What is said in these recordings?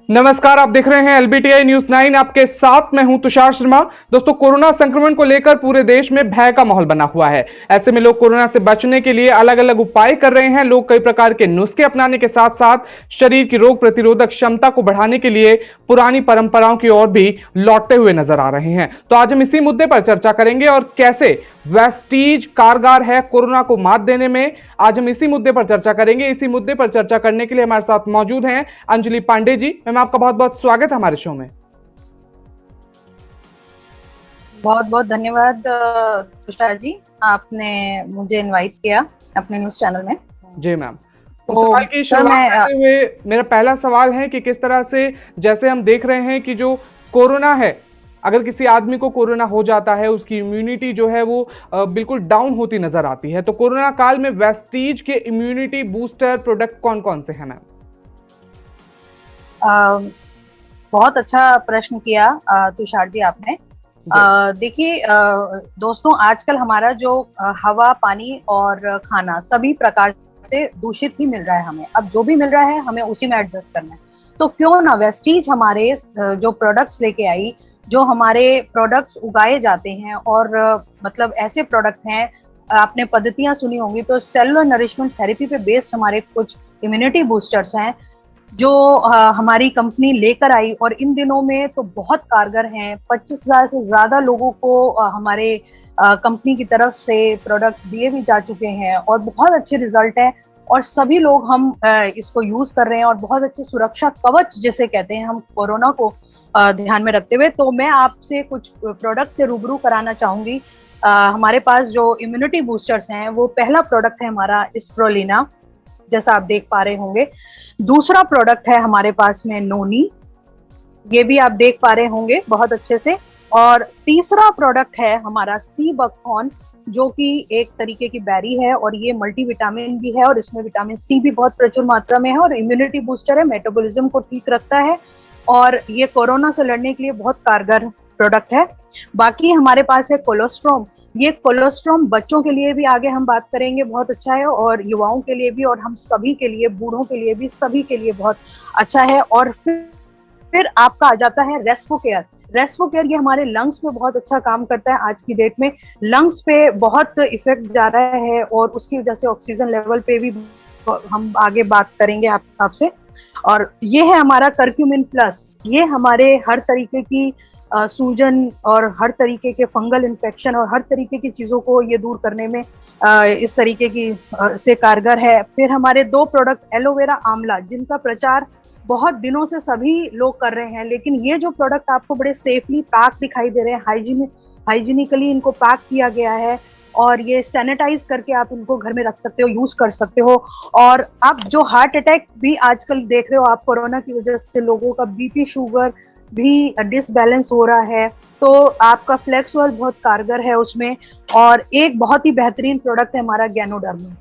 नमस्कार, आप देख रहे हैं एलबीटीआई न्यूज 9। आपके साथ मैं हूं तुषार शर्मा। दोस्तों, कोरोना संक्रमण को लेकर पूरे देश में भय का माहौल बना हुआ है। ऐसे में लोग कोरोना से बचने के लिए अलग अलग उपाय कर रहे हैं। लोग कई प्रकार के नुस्खे अपनाने के साथ साथ शरीर की रोग प्रतिरोधक क्षमता को बढ़ाने के लिए पुरानी परंपराओं की ओर भी लौटते हुए नजर आ रहे हैं। तो आज हम इसी मुद्दे पर चर्चा करेंगे और कैसे वेस्टीज कारगर है कोरोना को मात देने में। आज हम इसी मुद्दे पर चर्चा करेंगे। इसी मुद्दे पर चर्चा करने के लिए हमारे साथ मौजूद हैं अंजलि पांडे जी। मैम, आपका बहुत बहुत स्वागत है हमारे शो में। बहुत बहुत धन्यवाद तुषार जी, आपने मुझे इनवाइट किया अपने न्यूज चैनल में। जी मैम, तो सवाल की शुरुआत करते हुए मेरा पहला सवाल है कि किस तरह से, जैसे हम देख रहे हैं कि जो कोरोना है, अगर किसी आदमी को कोरोना हो जाता है, उसकी इम्यूनिटी जो है वो बिल्कुल डाउन होती नजर आती है। तो कोरोना काल में वेस्टीज के इम्यूनिटी बूस्टर प्रोडक्ट कौन कौन से हैं मैम? बहुत अच्छा प्रश्न किया तुषार जी आपने। देखिए दोस्तों, आजकल हमारा जो हवा, पानी और खाना सभी प्रकार से दूषित ही मिल रहा है हमें। अब जो भी मिल रहा है हमें उसी में एडजस्ट करना है। तो क्यों ना वेस्टीज हमारे जो प्रोडक्ट्स लेके आई, जो हमारे प्रोडक्ट्स उगाए जाते हैं और मतलब ऐसे प्रोडक्ट हैं, आपने पद्धतियां सुनी होंगी, तो सेलुलर नरिशमेंट थेरेपी पे बेस्ड हमारे कुछ इम्यूनिटी बूस्टर्स हैं जो हमारी कंपनी लेकर आई और इन दिनों में तो बहुत कारगर हैं। 25,000 से ज्यादा लोगों को हमारे कंपनी की तरफ से प्रोडक्ट्स दिए भी जा चुके हैं और बहुत अच्छे रिजल्ट है और सभी लोग हम इसको यूज कर रहे हैं और बहुत अच्छे सुरक्षा कवच जिसे कहते हैं हम कोरोना को ध्यान में रखते हुए। तो मैं आपसे कुछ प्रोडक्ट से रूबरू कराना चाहूंगी। हमारे पास जो इम्यूनिटी बूस्टर्स हैं, वो पहला प्रोडक्ट है हमारा स्प्रोलिना, जैसा आप देख पा रहे होंगे। दूसरा प्रोडक्ट है हमारे पास में नोनी, ये भी आप देख पा रहे होंगे बहुत अच्छे से। और तीसरा प्रोडक्ट है हमारा सी बकथॉर्न, जो कि एक तरीके की बेरी है और ये मल्टीविटामिन भी है और इसमें विटामिन सी भी बहुत प्रचुर मात्रा में है और इम्यूनिटी बूस्टर है, मेटाबॉलिज्म को ठीक रखता है और ये कोरोना से लड़ने के लिए बहुत कारगर प्रोडक्ट है। बाकी हमारे पास है कोलोस्ट्रोम। ये कोलोस्ट्रोम बच्चों के लिए भी आगे हम बात करेंगे बहुत अच्छा है और युवाओं के लिए भी और हम सभी के लिए, बूढ़ों के लिए भी, सभी के लिए बहुत अच्छा है। और फिर आपका आ जाता है रेस्पोकेयर। रेस्पोकेयर ये हमारे लंग्स पे बहुत अच्छा काम करता है। आज की डेट में लंग्स पे बहुत इफेक्ट जा रहा है और उसकी वजह से ऑक्सीजन लेवल पे भी हम आगे बात करेंगे आपसे। और ये है हमारा करक्यूमिन प्लस। ये हमारे हर तरीके की सूजन और हर तरीके के फंगल इन्फेक्शन और हर तरीके की चीजों को ये दूर करने में इस तरीके की से कारगर है। फिर हमारे दो प्रोडक्ट एलोवेरा आंवला, जिनका प्रचार बहुत दिनों से सभी लोग कर रहे हैं, लेकिन ये जो प्रोडक्ट आपको बड़े सेफली पैक दिखाई दे रहे हैं, हाइजीनिकली इनको पैक किया गया है और ये सैनिटाइज करके आप इनको घर में रख सकते हो, यूज कर सकते हो। और अब जो हार्ट अटैक भी आजकल देख रहे हो आप, कोरोना की वजह से लोगों का बीपी, शुगर भी डिसबैलेंस हो रहा है, तो आपका फ्लेक्स ऑयल बहुत कारगर है उसमें। और एक बहुत ही बेहतरीन प्रोडक्ट है हमारा गैनोडर्मा।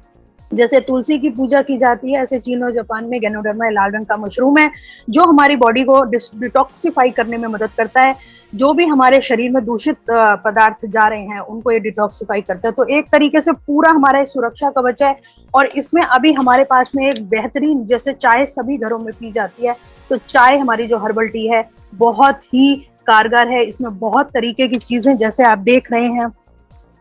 जैसे तुलसी की पूजा की जाती है, ऐसे चीन और जापान में गैनोडर्मा लाल रंग का मशरूम है जो हमारी बॉडी को डिटॉक्सिफाई करने में मदद करता है। जो भी हमारे शरीर में दूषित पदार्थ जा रहे हैं उनको ये डिटॉक्सिफाई करता है। तो एक तरीके से पूरा हमारा सुरक्षा कवच है। और इसमें अभी हमारे पास में एक बेहतरीन, जैसे चाय सभी घरों में पी जाती है, तो चाय हमारी जो हर्बल टी है बहुत ही कारगर है। इसमें बहुत तरीके की चीजें जैसे आप देख रहे हैं,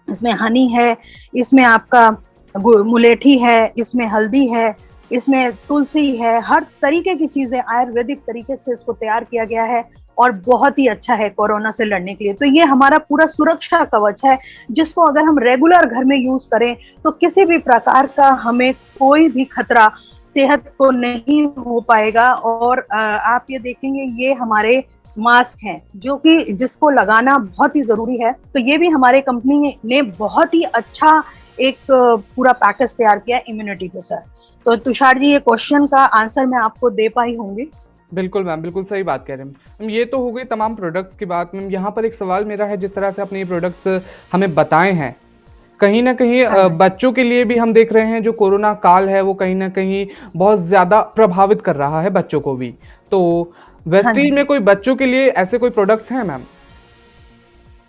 इसमें हनी है, इसमें आपका मुलेठी है, इसमें हल्दी है, इसमें तुलसी है, हर तरीके की चीजें आयुर्वेदिक तरीके से इसको तैयार किया गया है और बहुत ही अच्छा है कोरोना से लड़ने के लिए। तो ये हमारा पूरा सुरक्षा कवच है जिसको अगर हम रेगुलर घर में यूज करें तो किसी भी प्रकार का हमें कोई भी खतरा सेहत को नहीं हो पाएगा। और आप ये देखेंगे, ये हमारे मास्क हैं जो कि जिसको लगाना बहुत ही जरूरी है। तो ये भी हमारे कंपनी ने बहुत ही अच्छा एक पूरा पैकेज तैयार किया इम्यूनिटी के साथ। तो तुषार जी, ये क्वेश्चन का आंसर मैं आपको दे पाई होंगी। बिल्कुल मैम, बिल्कुल सही बात कह रहे हैं मैम। ये तो हो गई तमाम प्रोडक्ट्स की बात मैम। यहाँ पर एक सवाल मेरा है, जिस तरह से आपने ये प्रोडक्ट्स हमें बताए हैं, कहीं ना कहीं बच्चों के लिए भी हम देख रहे हैं जो कोरोना काल है वो कहीं ना कहीं बहुत ज़्यादा प्रभावित कर रहा है बच्चों को भी। तो वेस्टीज में कोई बच्चों के लिए ऐसे कोई प्रोडक्ट्स हैं मैम?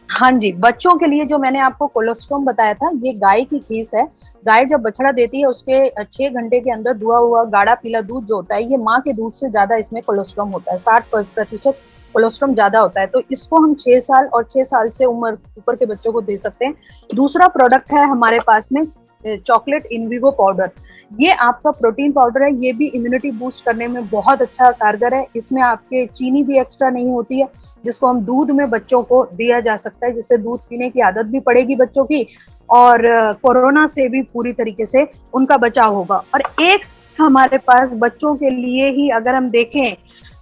हाँ जी, बच्चों के लिए जो मैंने आपको कोलोस्ट्रोम बताया था, ये गाय की खीस है। गाय जब बछड़ा देती है, उसके 6 घंटे के अंदर दुहा हुआ गाढ़ा पीला दूध जो होता है, ये माँ के दूध से ज्यादा इसमें कोलेस्ट्रॉम होता है, 60% कोलेस्ट्रॉम ज्यादा होता है। तो इसको हम 6 साल और 6 साल से उम्र ऊपर के बच्चों को दे सकते हैं। दूसरा प्रोडक्ट है हमारे पास में चॉकलेट इनविगो पाउडर। ये आपका प्रोटीन पाउडर है, ये भी इम्यूनिटी बूस्ट करने में बहुत अच्छा कारगर है। इसमें आपके चीनी भी एक्स्ट्रा नहीं होती है, जिसको हम दूध में बच्चों को दिया जा सकता है, जिससे दूध पीने की आदत भी पड़ेगी बच्चों की, और कोरोना से भी पूरी तरीके से उनका बचाव होगा। और एक हमारे पास बच्चों के लिए ही अगर हम देखें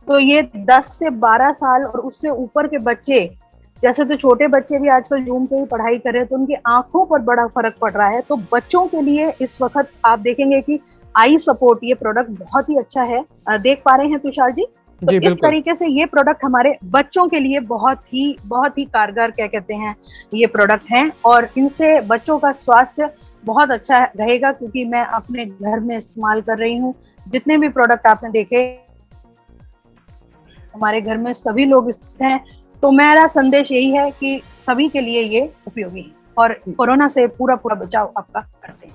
तो ये 10 से 12 साल और उससे ऊपर के बच्चे, जैसे तो छोटे बच्चे भी आजकल जूम पे ही पढ़ाई कर रहे हैं, तो उनकी आंखों पर बड़ा फर्क पड़ रहा है। तो बच्चों के लिए इस वक्त आप देखेंगे कि आई सपोर्ट ये प्रोडक्ट बहुत ही अच्छा है। देख पा रहे हैं तुषार जी? तो जी इस बिल्कुल। तरीके से ये प्रोडक्ट हमारे बच्चों के लिए बहुत ही कारगर क्या कहते हैं ये प्रोडक्ट हैं, और इनसे बच्चों का स्वास्थ्य बहुत अच्छा रहेगा, क्योंकि मैं अपने घर में इस्तेमाल कर रही हूँ। जितने भी प्रोडक्ट आपने देखे हमारे घर में सभी लोग स्थित हैं, तो मेरा संदेश यही है कि सभी के लिए ये उपयोगी है और कोरोना से पूरा पूरा बचाव आपका करते हैं।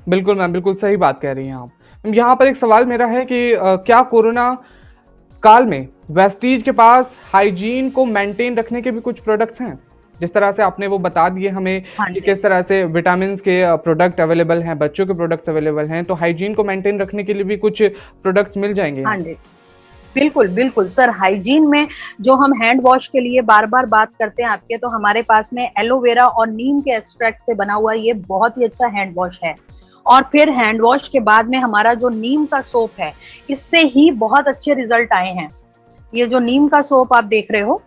बिल्कुल मैम, बिल्कुल सही बात कह रही हैं आप। मैम, यहाँ पर एक सवाल मेरा है कि क्या कोरोना काल में वेस्टीज के पास हाइजीन को मेंटेन रखने के भी कुछ प्रोडक्ट्स हैं? जिस तरह से आपने वो बता दिए हमें हाँ कि जी, किस तरह से विटामिन के प्रोडक्ट अवेलेबल हैं, बच्चों के प्रोडक्ट्स अवेलेबल हैं, तो हाइजीन को मेंटेन रखने के लिए भी कुछ प्रोडक्ट्स मिल जाएंगे हाँ यहाँ? जी, बिल्कुल बिल्कुल सर। हाइजीन में जो हम हैंड वॉश के लिए बार बार बात करते हैं आपके, तो हमारे पास में एलोवेरा और नीम के एक्सट्रैक्ट से बना हुआ ये बहुत ही अच्छा हैंड वॉश है। और फिर हैंड वॉश के बाद में हमारा जो नीम का सोप है, इससे ही बहुत अच्छे रिजल्ट आए हैं। ये जो नीम का सोप आप देख रहे हो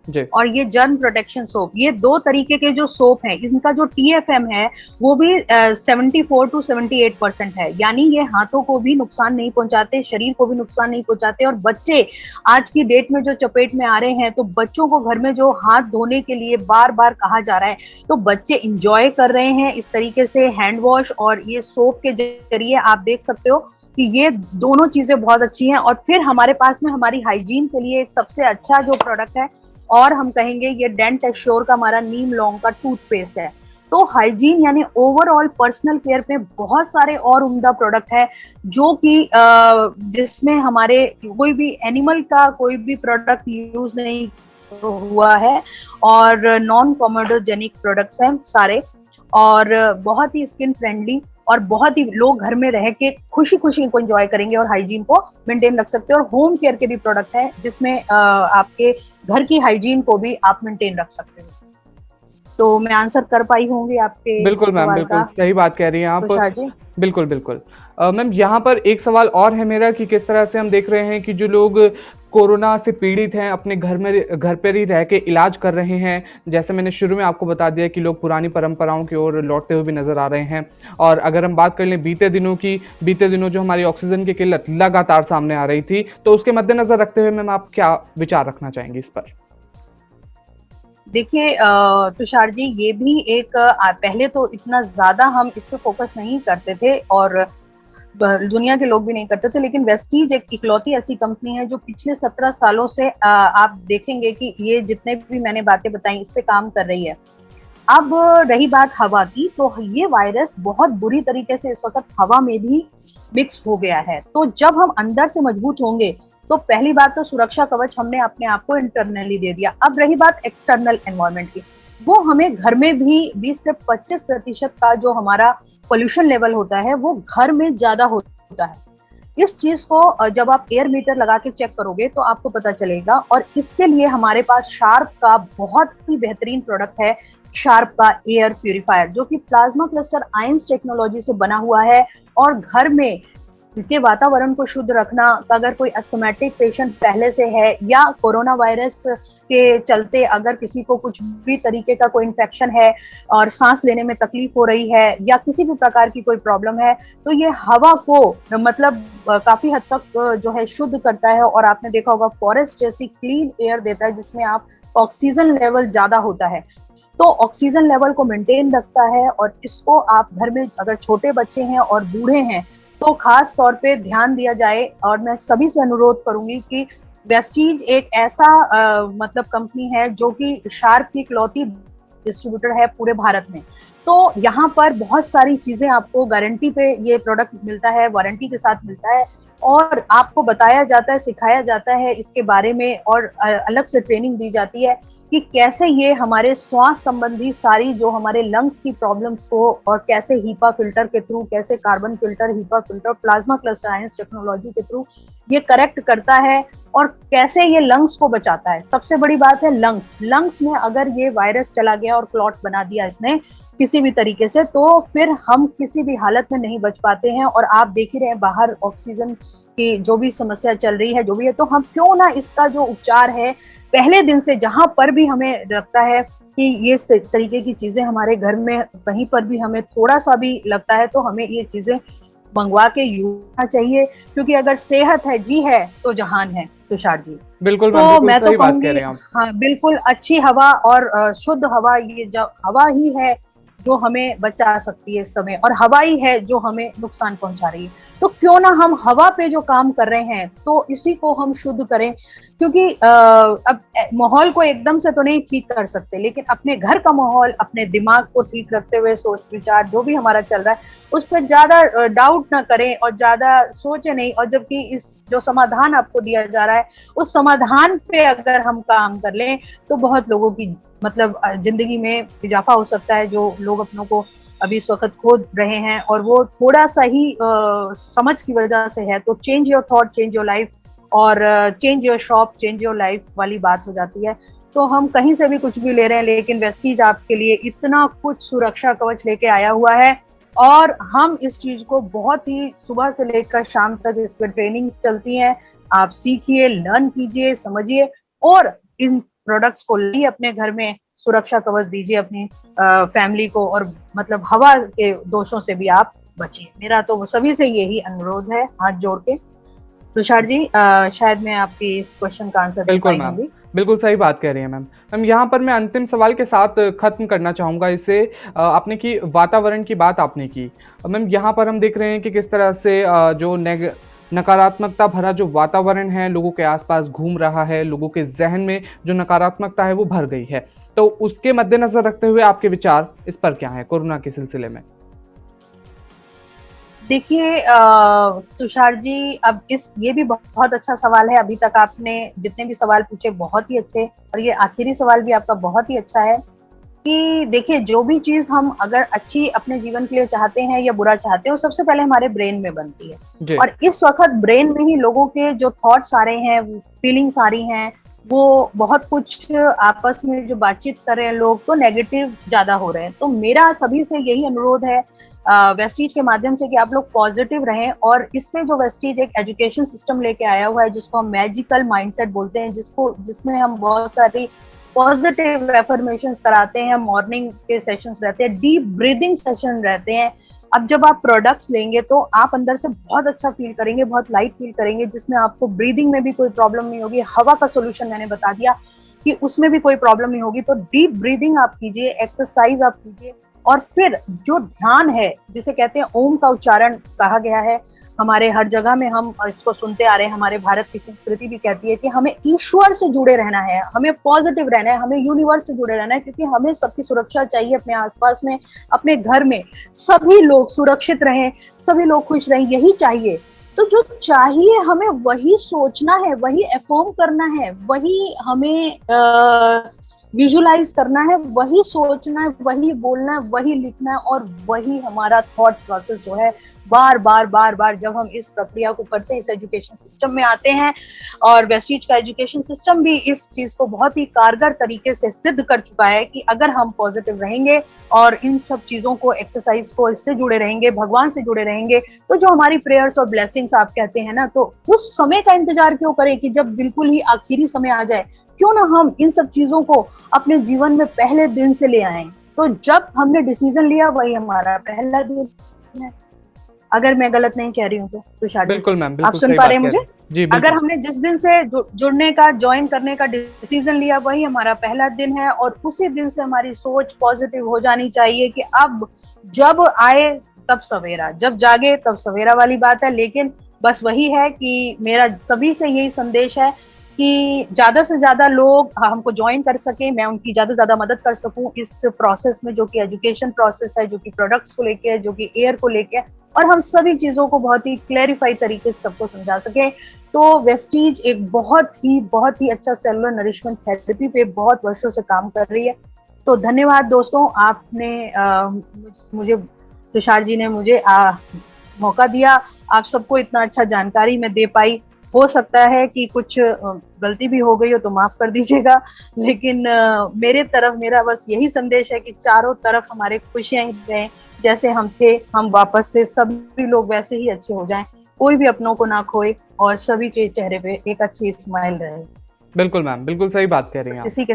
जी। और ये जर्म प्रोटेक्शन सोप, ये दो तरीके के जो सोप हैं, इनका जो TFM है वो भी 74 to 78% है। यानी ये हाथों को भी नुकसान नहीं पहुंचाते, शरीर को भी नुकसान नहीं पहुंचाते। और बच्चे आज की डेट में जो चपेट में आ रहे हैं, तो बच्चों को घर में जो हाथ धोने के लिए बार बार कहा जा रहा है, तो बच्चे इंजॉय कर रहे हैं इस तरीके से हैंड वॉश और ये सोप के जरिए। आप देख सकते हो कि ये दोनों चीजें बहुत अच्छी हैं। और फिर हमारे पास में हमारी हाइजीन के लिए एक सबसे अच्छा जो प्रोडक्ट है, और हम कहेंगे ये डेंट एश्योर का हमारा नीम लॉन्ग का टूथपेस्ट है। तो हाइजीन यानी ओवरऑल पर्सनल केयर पे बहुत सारे और उम्दा प्रोडक्ट है, जो कि जिसमें हमारे कोई भी एनिमल का कोई भी प्रोडक्ट यूज नहीं हुआ है, और नॉन कॉमोडोजेनिक प्रोडक्ट्स हैं सारे, और बहुत ही स्किन फ्रेंडली, और बहुत ही लोग घर में रह के खुशी खुशी इनको एंजॉय करेंगे और हाइजीन को मेंटेन रख सकते हैं। और होम केयर के भी प्रोडक्ट हैं, जिसमें आपके घर की हाइजीन को भी आप मेंटेन रख सकते हो। तो मैं आंसर कर पाई होंगी आपके बिल्कुल मैम, सवाल बिल्कुल का, सही बात कह रही हैं आप। तुषार जी? बिल्कुल बिल्कुल। मैम, यहाँ पर एक सवाल और है मेरा कि किस तरह से हम देख रहे हैं कि जो लोग कोरोना से पीड़ित हैं, अपने घर पर ही रह के इलाज कर रहे हैं। जैसे मैंने शुरू में आपको बता दिया कि लोग पुरानी परंपराओं की ओर लौटते हुए भी नजर आ रहे हैं। और अगर हम बात कर लें बीते दिनों जो हमारी ऑक्सीजन की किल्लत लगातार सामने आ रही थी, तो उसके मद्देनजर रखते हुए मैम आप क्या विचार रखना चाहेंगे इस पर? देखिए तुषार जी, ये भी एक पहले तो इतना ज्यादा हम इस पे फोकस नहीं करते थे, और दुनिया के लोग भी नहीं करते थे, लेकिन वेस्टीज एक इकलौती ऐसी कंपनी है जो पिछले 17 सालों से आप देखेंगे कि ये जितने भी मैंने बातें बताई इस पे काम कर रही है। अब रही बात हवा की, तो ये वायरस बहुत बुरी तरीके से इस वक्त हवा में भी मिक्स हो गया है। तो जब हम अंदर से मजबूत होंगे, तो पहली बात तो सुरक्षा कवच हमने अपने आप को इंटरनली दे दिया। अब रही बात एक्सटर्नल एनवायरनमेंट की, वो हमें घर में भी 20 से 25% का जो हमारा पोल्यूशन लेवल होता है, वो घर में ज्यादा होता है। इस चीज को जब आप एयर मीटर लगा के चेक करोगे तो आपको पता चलेगा। और इसके लिए हमारे पास शार्प का बहुत ही बेहतरीन प्रोडक्ट है, शार्प का एयर प्यूरिफायर, जो कि प्लाज्मा क्लस्टर आयंस टेक्नोलॉजी से बना हुआ है। और घर में के वातावरण को शुद्ध रखना, अगर कोई एस्थमेटिक पेशेंट पहले से है, या कोरोना वायरस के चलते अगर किसी को कुछ भी तरीके का कोई इन्फेक्शन है और सांस लेने में तकलीफ हो रही है, या किसी भी प्रकार की कोई प्रॉब्लम है, तो ये हवा को मतलब काफी हद तक जो है शुद्ध करता है। और आपने देखा होगा फॉरेस्ट जैसी क्लीन एयर देता है, जिसमें आप ऑक्सीजन लेवल ज्यादा होता है, तो ऑक्सीजन लेवल को मेंटेन रखता है। और इसको आप घर में अगर छोटे बच्चे हैं और बूढ़े हैं, तो खास तौर पे ध्यान दिया जाए। और मैं सभी से अनुरोध करूंगी कि वेस्टीज एक ऐसा मतलब कंपनी है जो कि शार्प की इकलौती डिस्ट्रीब्यूटर है पूरे भारत में। तो यहाँ पर बहुत सारी चीजें आपको गारंटी पे ये प्रोडक्ट मिलता है, वारंटी के साथ मिलता है, और आपको बताया जाता है, सिखाया जाता है इसके बारे में, और अलग से ट्रेनिंग दी जाती है कि कैसे ये हमारे श्वास संबंधी सारी जो हमारे लंग्स की प्रॉब्लम्स को, और कैसे हीपा फिल्टर के थ्रू, कैसे carbon filter, HEPA filter, plasma cluster ions technology के थ्रू ये करेक्ट करता है, और कैसे ये लंग्स को बचाता है। सबसे बड़ी बात है लंग्स में अगर ये वायरस चला गया और क्लॉट बना दिया इसने किसी भी तरीके से, तो फिर हम किसी भी हालत में नहीं बच पाते हैं। और आप देख ही रहे हैं बाहर ऑक्सीजन की जो भी समस्या चल रही है, जो भी है, तो हम क्यों ना इसका जो उपचार है पहले दिन से, जहां पर भी हमें लगता है कि ये तरीके की चीजें हमारे घर में कहीं पर भी हमें थोड़ा सा भी लगता है, तो हमें ये चीजें मंगवा के यूज करना चाहिए, क्योंकि अगर सेहत है, जी है, तो जहान है। तुषार जी, बिल्कुल तो मैम, बिल्कुल मैं तो सही बात कह कहूंगी, रहे हैं आप। हाँ बिल्कुल, अच्छी हवा और शुद्ध हवा, ये जो हवा ही है जो हमें बचा सकती है इस समय, और हवा ही है जो हमें नुकसान पहुंचा रही है। तो क्यों ना हम हवा पे जो काम कर रहे हैं तो इसी को हम शुद्ध करें, क्योंकि अब माहौल को एकदम से तो नहीं ठीक कर सकते, लेकिन अपने घर का माहौल, अपने दिमाग को ठीक रखते हुए सोच विचार जो भी हमारा चल रहा है उस पर ज्यादा डाउट ना करें और ज्यादा सोचे नहीं, और जबकि इस जो समाधान आपको दिया जा रहा है उस समाधान पे अगर हम काम कर लें तो बहुत लोगों की मतलब जिंदगी में इजाफा हो सकता है, जो लोग अपनों को अभी इस वक्त खो रहे हैं, और वो थोड़ा सा ही समझ की वजह से है। तो change your thought, change your life, और change your shop, change your life वाली बात हो जाती है। तो हम कहीं से भी कुछ भी ले रहे हैं, लेकिन वेस्टीज आपके लिए इतना कुछ सुरक्षा कवच लेके आया हुआ है, और हम इस चीज को बहुत ही सुबह से लेकर शाम तक इस पर ट्रेनिंग्स चलती हैं। आप सीखिए, लर्न कीजिए, समझिए, और इन प्रोडक्ट्स को लिए अपने घर में सुरक्षा कवच दीजिए अपनी फैमिली को, और मतलब हवा के दोषों से भी आप बचिए। मेरा तो सभी से यही अनुरोध है, हाथ जोड़ के। तुषार जी, शायद मैं आपकी इस क्वेश्चन का आंसर दे बिल्कुल पाई मैम, होंगी। बिल्कुल सही बात कह रही हैं मैम। मैम यहाँ पर मैं अंतिम सवाल के साथ खत्म करना चाहूँगा इसे। आपने की वातावरण की बात आपने की मैम, यहाँ पर हम देख रहे हैं कि किस तरह से जो नकारात्मकता भरा जो वातावरण है लोगों के आसपास घूम रहा है, लोगों के जहन में जो नकारात्मकता है वो भर गई है। तो उसके मद्देनजर रखते हुए आपके विचार इस पर क्या है कोरोना के सिलसिले में? देखिए तुषार जी, अब ये भी बहुत अच्छा सवाल है। अभी तक आपने जितने भी सवाल पूछे बहुत ही अच्छे, और ये आखिरी सवाल भी आपका बहुत ही अच्छा है कि देखिए, जो भी चीज हम अगर अच्छी अपने जीवन के लिए चाहते हैं या बुरा चाहते हैं, वो सबसे पहले हमारे ब्रेन में बनती है। और इस वक्त ब्रेन में ही लोगों के जो थॉट्स आ रहे हैं, फीलिंग्स आ रही हैं, वो बहुत कुछ आपस में जो बातचीत कर रहे हैं लोग, तो नेगेटिव ज्यादा हो रहे हैं। तो मेरा सभी से यही अनुरोध है वेस्टीज के माध्यम से कि आप लोग पॉजिटिव रहें, और इसमें जो वेस्टीज एक एजुकेशन सिस्टम लेके आया हुआ है जिसको हम मैजिकल माइंडसेट बोलते हैं, जिसमें हम बहुत सारी पॉजिटिव एफर्मेशंस कराते हैं, मॉर्निंग के सेशंस रहते हैं, डीप ब्रीदिंग सेशन रहते हैं। अब जब आप प्रोडक्ट्स लेंगे तो आप अंदर से बहुत अच्छा फील करेंगे, बहुत लाइट फील करेंगे, जिसमें आपको ब्रीदिंग में भी कोई प्रॉब्लम नहीं होगी। हवा का सोल्यूशन मैंने बता दिया कि उसमें भी कोई प्रॉब्लम नहीं होगी। तो डीप ब्रीदिंग आप कीजिए, एक्सरसाइज आप कीजिए, और फिर जो ध्यान है, जिसे कहते हैं ओम का उच्चारण कहा गया है, हमारे हर जगह में हम इसको सुनते आ रहे हैं। हमारे भारत की संस्कृति भी कहती है कि हमें ईश्वर से जुड़े रहना है, हमें पॉजिटिव रहना है, हमें यूनिवर्स से जुड़े रहना है, क्योंकि हमें सबकी सुरक्षा चाहिए। अपने आसपास में, अपने घर में सभी लोग सुरक्षित रहें, सभी लोग खुश रहें, यही चाहिए। तो जो चाहिए हमें वही सोचना है, वही एफर्म करना है, वही हमें विजुलाइज करना है, वही सोचना है, वही बोलना है, वही लिखना है, और वही हमारा थॉट प्रोसेस जो है बार बार जब हम इस प्रक्रिया को करते हैं, इस एजुकेशन सिस्टम में आते हैं, और वेस्टीज का एजुकेशन सिस्टम भी इस चीज को बहुत ही कारगर तरीके से सिद्ध कर चुका है कि अगर हम पॉजिटिव रहेंगे और इन सब चीजों को, एक्सरसाइज को, इससे जुड़े रहेंगे, भगवान से जुड़े रहेंगे, तो जो हमारी प्रेयर्स और ब्लेसिंग्स आप कहते हैं ना, तो उस समय का इंतजार क्यों करें कि जब बिल्कुल ही आखिरी समय आ जाए। क्यों ना हम इन सब चीजों को अपने जीवन में पहले दिन से ले आए। तो जब हमने डिसीजन लिया वही हमारा पहला दिन है, अगर मैं गलत नहीं कह रही हूँ तो। तुषार, बिल्कुल मैम, बिल्कुल आप सुन पा रहे हैं मुझे? जी, अगर हमने जिस दिन से जुड़ने का, ज्वाइन करने का डिसीजन लिया, वही हमारा पहला दिन है, और उसी दिन से हमारी सोच पॉजिटिव हो जानी चाहिए कि अब जब आए तब सवेरा, जब जागे तब सवेरा वाली बात है। लेकिन बस वही है कि मेरा सभी से यही संदेश है कि ज्यादा से ज्यादा लोग हमको ज्वाइन कर सके, मैं उनकी ज्यादा से ज्यादा मदद कर सकूं इस प्रोसेस में, जो कि एजुकेशन प्रोसेस है, जो कि प्रोडक्ट्स को लेके है, जो कि एयर को लेके है, और हम सभी चीजों को बहुत ही क्लैरिफाई तरीके से सबको समझा सके। तो वेस्टीज एक बहुत ही अच्छा सेलुलर नरिशमेंट थेरेपी पे बहुत वर्षों से काम कर रही है। तो धन्यवाद दोस्तों, आपने मुझे, तुषार जी ने मुझे मौका दिया, आप सबको इतना अच्छा जानकारी मैं दे पाई। हो सकता है कि कुछ गलती भी हो गई हो तो माफ कर दीजिएगा, लेकिन मेरा बस यही संदेश है कि चारों तरफ हमारे खुशियां ही रहें, जैसे हम थे हम वापस से सभी लोग वैसे ही अच्छे हो जाएं, कोई भी अपनों को ना खोए और सभी के चेहरे पे एक अच्छी स्माइल रहे। बिल्कुल मैम, बिल्कुल सही बात कह रही हैं आप। इसी के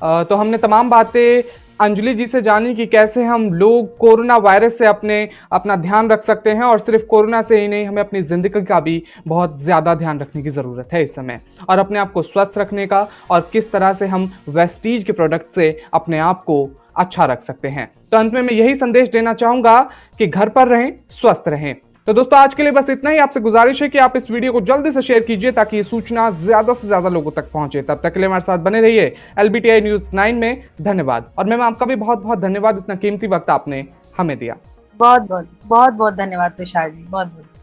तो हमने तमाम बातें अंजलि जी से जानी कि कैसे हम लोग कोरोना वायरस से अपना ध्यान रख सकते हैं, और सिर्फ कोरोना से ही नहीं, हमें अपनी ज़िंदगी का भी बहुत ज़्यादा ध्यान रखने की ज़रूरत है इस समय, और अपने आप को स्वस्थ रखने का, और किस तरह से हम वेस्टीज के प्रोडक्ट से अपने आप को अच्छा रख सकते हैं। तो अंत में मैं यही संदेश देना चाहूँगा कि घर पर रहें, स्वस्थ रहें। तो दोस्तों आज के लिए बस इतना ही। आपसे गुजारिश है कि आप इस वीडियो को जल्दी से शेयर कीजिए ताकि ये सूचना ज्यादा से ज्यादा लोगों तक पहुंचे। तब तक के लिए हमारे साथ बने रहिए LBTI न्यूज़ 9 में। धन्यवाद। और मैम आपका भी बहुत बहुत धन्यवाद, इतना कीमती वक्त आपने हमें दिया। बहुत बहुत धन्यवाद तुषार जी, बहुत बहुत।